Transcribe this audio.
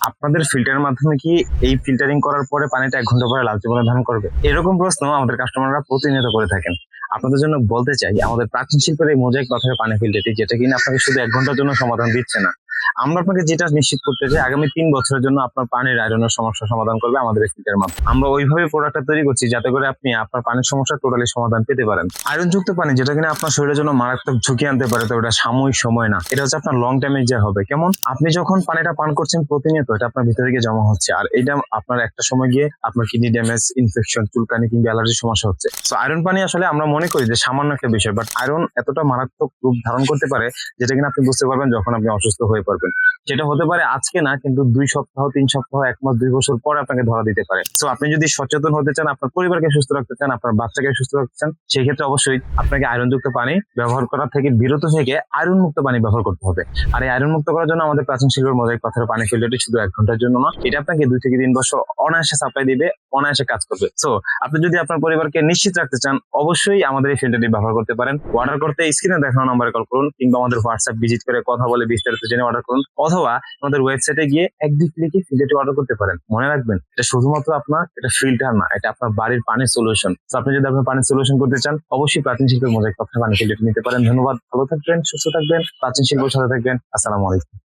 আপনাদের ফিল্টারের মাধ্যমে কি এই ফিল্টারিং করার পরে পানিটা 1 ঘন্টা পরে লালচে বলে ধারণ করবে? এরকম প্রশ্ন আমাদের কাস্টমাররা প্রতিনিয়ত করে থাকেন। আপনাদের জন্য বলতে চাই, আমাদের প্রাচীন শিল্পের এই মোজাইক পাথরের পানি ফিল্টারটি, যেটা কিনা আপনাকে শুধু 1 ঘন্টার জন্য সমাধান দিচ্ছে না, আমরা আপনাকে যেটা নিশ্চিত করতে চাই, আগামী 3 বছরের জন্য আপনার পানির আয়রনের সমস্যা সমাধান করবে আমাদের এই ফিল্টারের মাধ্যমে। আমরা ওইভাবে প্রোডাক্টটা তৈরি করছি যাতে করে আপনি আপনার পানির সমস্যা টোটালি সমাধান পেতে পারেন। আয়রনযুক্ত পানি যেটা কিনা আপনার শরীরের জন্য মারাত্মক ঝুঁকি আনতে পারে, তো এটা সাময়িক সময় না, এটা হচ্ছে আপনার লং টাইমে যে হবে। কেমন? আপনি যখন পানিটা পান করছেন প্রতিনিয়ত, এটা আপনার ভিতরে গিয়ে জমা হচ্ছে, আর এটা আপনার একটা সময় গিয়ে আপনার কিডনি ড্যামেজ, ইনফেকশন, চুলকানি কিংবা অ্যালার্জির সমস্যা হচ্ছে। তো আয়রন পানি আসলে আমরা মনে করি যে সামান্য একটা বিষয়, বাট আয়রন এতটা মারাত্মক রূপ ধারণ করতে পারে যেটা কিনা আপনি বুঝতে পারবেন যখন আপনি অসুস্থ হয়ে পড়বেন। সেটা হতে পারে আজকে না, কিন্তু 2 সপ্তাহ, 3 সপ্তাহ, 1 মাস, 2 বছর পরে আপনাকে ধরা দিতে পারে। তো আপনি যদি সচেতন হতে চান, আপনার পরিবারকে সুস্থ রাখতে চান, আপনার বাচ্চাকে সুস্থ রাখতে চান, সেই ক্ষেত্রে অবশ্যই আপনাকে আয়রনযুক্ত পানি ব্যবহার করা থেকে বিরত থেকে আয়রন মুক্ত পানি ব্যবহার করতে হবে। আর এই আয়রন মুক্ত করার জন্য আমাদের প্রাচীন শিল্পের মোজাইক পাথরের পানি ফিল্টারটি শুধু 1 ঘন্টার জন্য না, এটা আপনাকে 2 থেকে 3 বছর অনায়াসে সাপ্লাই দিবে, অনায়াসে কাজ করবে। সো আপনি যদি আপনার পরিবারকে নিশ্চিত রাখতে চান, অবশ্যই আমাদের এই ফিল্টারটি ব্যবহার করতে পারেন। অর্ডার করতে স্ক্রিনে দেখানো নম্বরে কল করুন, কিংবা আমাদের হোয়াটসঅ্যাপ ভিজিট করে কথা বলে বিস্তারিত জেনে অর্ডার করুন, অথবা আমাদের ওয়েবসাইটে গিয়ে 1-2 ক্লিকে ফিল্টারটি অর্ডার করতে পারেন। মনে রাখবেন, এটা শুধুমাত্র আপনার এটা ফিল্টার না, এটা আপনার বাড়ির পানির সলিউশন। তো আপনি যদি আপনার পানির সলিউশন করতে চান, অবশ্যই প্রাচীন শিল্পের মোজাইক পাথরের পানি ফিল্টারটি নিতে পারেন। ধন্যবাদ, ভালো থাকবেন, সুস্থ থাকবেন, প্রাচীন শিল্পের সাথে থাকবেন। আসসালামু আলাইকুম।